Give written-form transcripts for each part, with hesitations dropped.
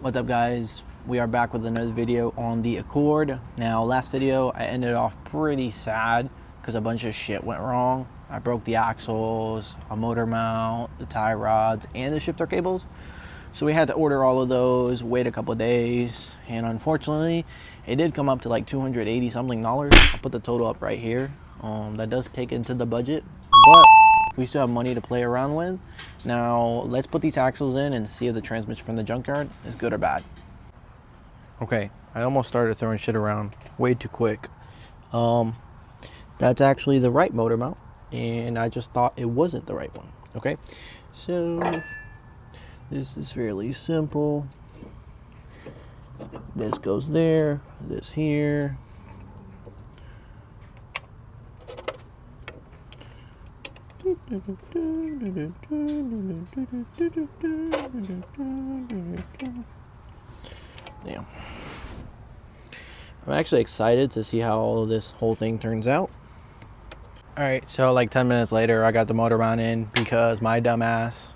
What's up, guys? We are back with another video on the Accord. Now, last video I ended off pretty sad because a bunch of shit went wrong. I broke the axles, a motor mount, the tie rods, and the shifter cables. So we had to order all of those, wait a couple of days, and unfortunately it did come up to like $280 something. I'll put the total up right here. That does take into the budget, but we still have money to play around with. Now let's put these axles in and see if the transmission from the junkyard is good or bad. Okay, I almost started throwing shit around way too quick. That's actually the right motor mount, and I just thought it wasn't the right one. Okay, so this is fairly simple. This goes there, this here. Damn. I'm actually excited to see how all of this whole thing turns out. Alright, so like 10 minutes later, I got the motor mount in because my dumbass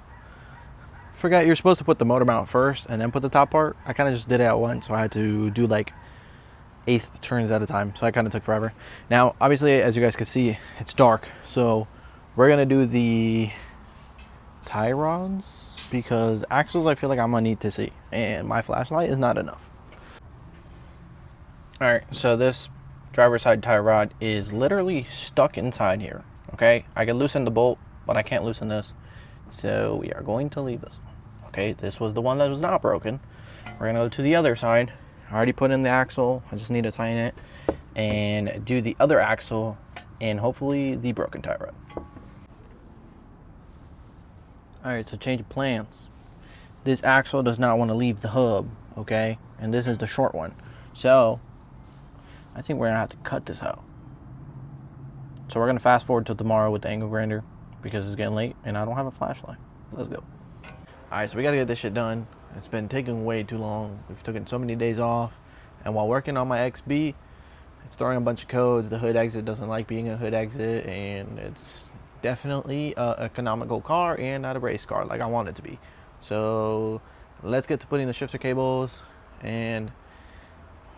forgot you're supposed to put the motor mount first and then put the top part. I kind of just did it at once, so I had to do like 1/8 turns at a time, so I kind of took forever. Now, obviously, as you guys can see, it's dark, so we're gonna do the tie rods because axles I feel like I'm gonna need to see, and my flashlight is not enough. Alright, so this driver's side tie rod is literally stuck inside here. Okay, I can loosen the bolt, but I can't loosen this, so we are going to leave this. Okay, this was the one that was not broken. We're gonna go to the other side. I already put in the axle, I just need to tighten it and do the other axle and hopefully the broken tie rod. Alright, so change of plans. This axle does not want to leave the hub, okay? And this is the short one. So I think we're gonna have to cut this out. So we're gonna fast forward till tomorrow with the angle grinder because it's getting late and I don't have a flashlight. Let's go. Alright, so we gotta get this shit done. It's been taking way too long. We've taken so many days off, and while working on my XB, it's throwing a bunch of codes. The hood exit doesn't like being a hood exit, and it's definitely a economical car and not a race car like I want it to be. So let's get to putting the shifter cables, and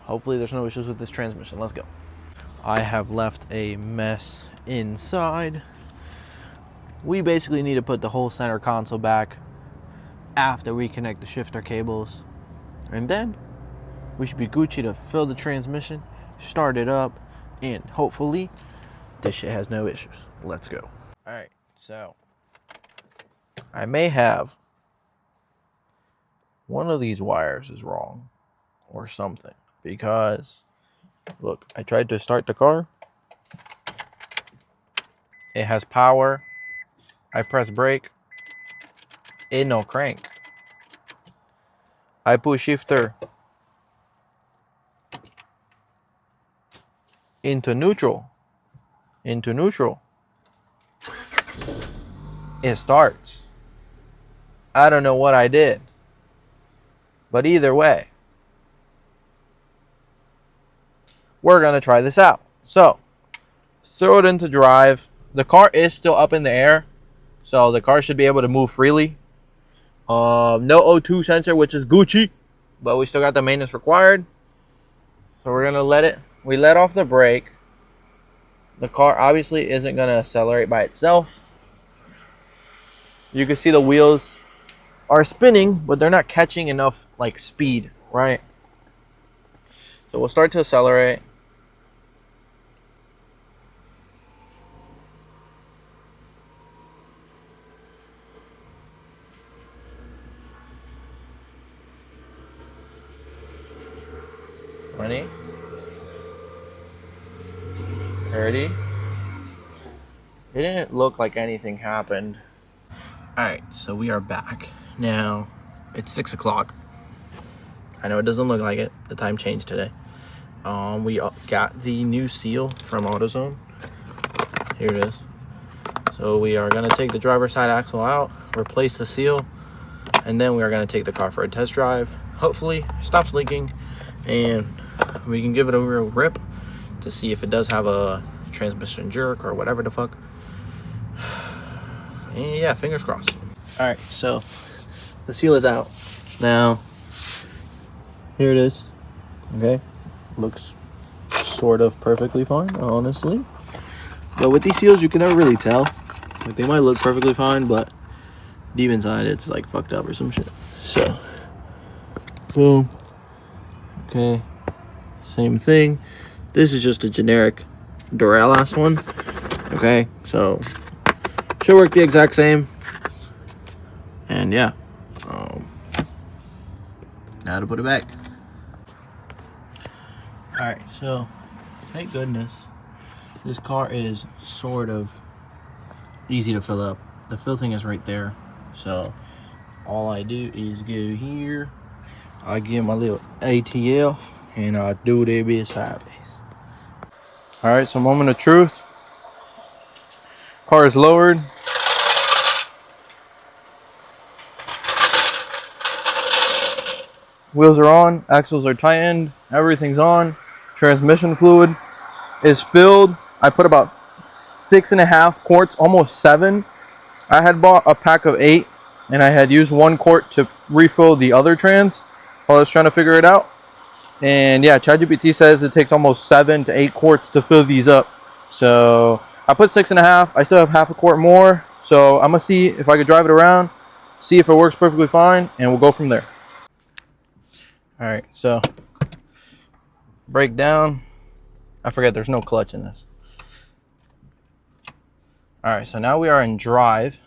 hopefully there's no issues with this transmission. Let's go. I have left a mess inside. We basically need to put the whole center console back after we connect the shifter cables, and then we should be Gucci to fill the transmission, start it up, and hopefully this shit has no issues. Let's go. All right, so I may have one of these wires is wrong or something, because look, I tried to start the car, it has power, I press brake, it no crank. I push shifter into neutral. It starts. I don't know what I did, but either way, we're gonna try this out. So throw it into drive. The car is still up in the air, so the car should be able to move freely. No O2 sensor, which is Gucci, but we still got the maintenance required. So we're gonna let it. We let off the brake. The car obviously isn't gonna accelerate by itself. You can see the wheels are spinning, but they're not catching enough like speed, right? So we'll start to accelerate. Ready? 30. It didn't look like anything happened. Alright, so we are back. Now, it's 6 o'clock. I know it doesn't look like it. The time changed today. We got the new seal from AutoZone. Here it is. So we are going to take the driver's side axle out, replace the seal, and then we are going to take the car for a test drive. Hopefully, it stops leaking, and we can give it a real rip to see if it does have a transmission jerk or whatever the fuck. And yeah, fingers crossed. All right, so the seal is out. Now, here it is. Okay, looks sort of perfectly fine, honestly. But with these seals, you can never really tell. Like, they might look perfectly fine, but deep inside, it's like fucked up or some shit. So, boom. Okay, same thing. This is just a generic Duralast one. Okay, so should work the exact same. And yeah, now to put it back. All right, so thank goodness this car is sort of easy to fill up. The fill thing is right there. So all I do is go here, I get my little ATL, and I do that bit sideways. All right, so moment of truth. Car is lowered. Wheels are on, axles are tightened, everything's on. Transmission fluid is filled. I put about 6.5 quarts, almost 7. I had bought a pack of 8, and I had used 1 quart to refill the other trans while I was trying to figure it out. And yeah, ChatGPT says it takes almost 7 to 8 quarts to fill these up. So I put 6.5. I still have half a quart more. So I'm gonna see if I could drive it around, see if it works perfectly fine, and we'll go from there. All right, so brake down. I forget there's no clutch in this. All right, so now we are in drive.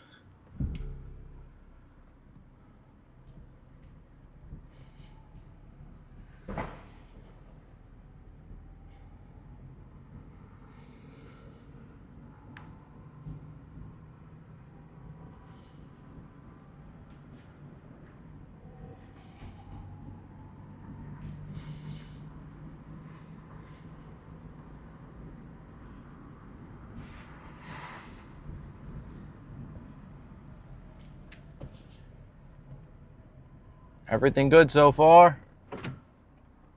Everything good so far.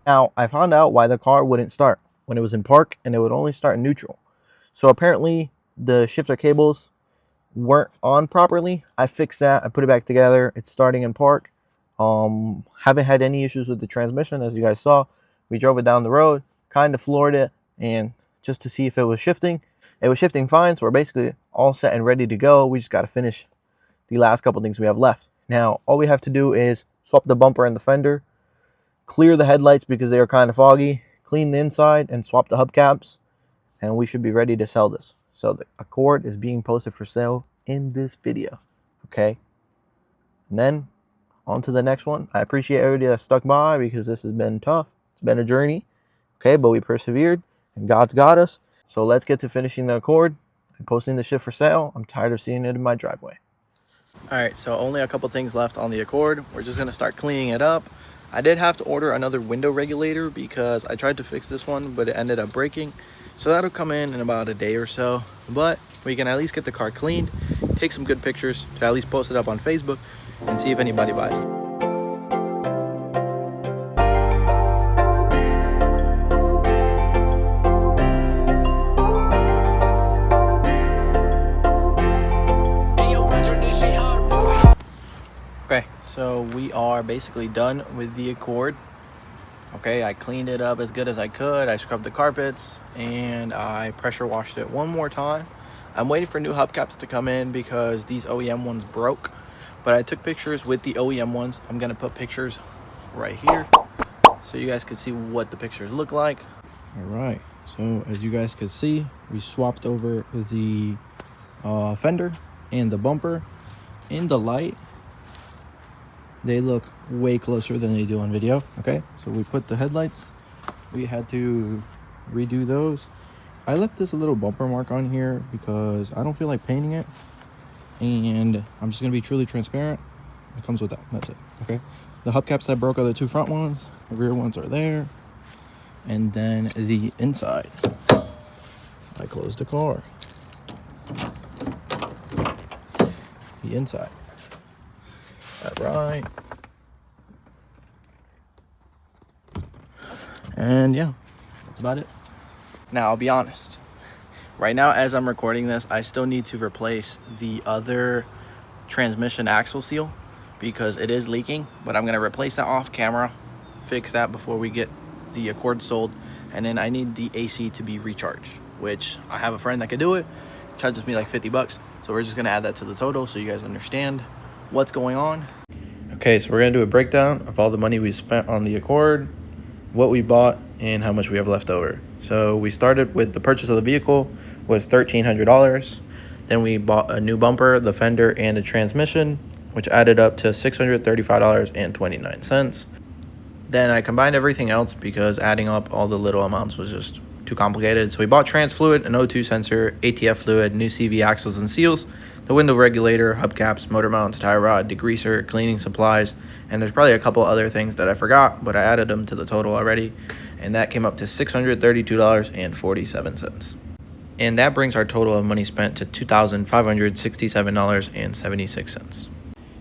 Now, I found out why the car wouldn't start when it was in park, and it would only start in neutral. So apparently the shifter cables weren't on properly. I fixed that. I put it back together. It's starting in park. Haven't had any issues with the transmission, as you guys saw. We drove it down the road, kind of floored it, and just to see if it was shifting. It was shifting fine, so we're basically all set and ready to go. We just got to finish the last couple things we have left. Now, all we have to do is swap the bumper and the fender, clear the headlights because they are kind of foggy, clean the inside, and swap the hubcaps, and we should be ready to sell this. So the Accord is being posted for sale in this video, okay? And then on to the next one. I appreciate everybody that stuck by because this has been tough. It's been a journey, okay? But we persevered, and God's got us. So let's get to finishing the Accord and posting the shit for sale. I'm tired of seeing it in my driveway. All right, so only a couple things left on the Accord. We're just gonna start cleaning it up. I did have to order another window regulator because I tried to fix this one, but it ended up breaking. So that'll come in about a day or so. But we can at least get the car cleaned, take some good pictures to at least post it up on Facebook and see if anybody buys it. Okay, so we are basically done with the Accord. Okay, I cleaned it up as good as I could. I scrubbed the carpets and I pressure washed it one more time. I'm waiting for new hubcaps to come in because these OEM ones broke, but I took pictures with the OEM ones. I'm gonna put pictures right here so you guys can see what the pictures look like. All right, so as you guys can see, we swapped over the fender and the bumper. In the light, they look way closer than they do on video. Okay, so we put the headlights, we had to redo those. I left this a little bumper mark on here because I don't feel like painting it, and I'm just gonna be truly transparent. It comes with that, that's it. Okay, the hubcaps that broke are the 2 front ones, the rear ones are there, and then the inside. I closed the car. The inside. All right. And yeah, that's about it. Now, I'll be honest. Right now, as I'm recording this, I still need to replace the other transmission axle seal because it is leaking, but I'm gonna replace that off camera, fix that before we get the Accord sold. And then I need the AC to be recharged, which I have a friend that could do it. Charges me like 50 bucks. So we're just gonna add that to the total so you guys understand what's going on. Okay, so we're gonna do a breakdown of all the money we spent on the Accord, what we bought, and how much we have left over. So we started with the purchase of the vehicle was $1,300. Then we bought a new bumper, the fender, and the transmission, which added up to $635.29. Then I combined everything else because adding up all the little amounts was just too complicated. So we bought trans fluid, an O2 sensor, ATF fluid, new CV axles and seals, the window regulator, hubcaps, motor mounts, tie rod, degreaser, cleaning supplies, and there's probably a couple other things that I forgot, but I added them to the total already, and that came up to $632.47. And that brings our total of money spent to $2,567.76.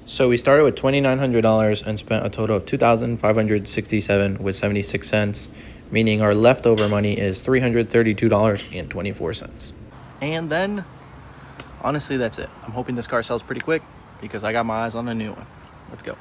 So we started with $2,900 and spent a total of $2,567.76, meaning our leftover money is $332.24. And then, honestly, that's it. I'm hoping this car sells pretty quick because I got my eyes on a new one. Let's go.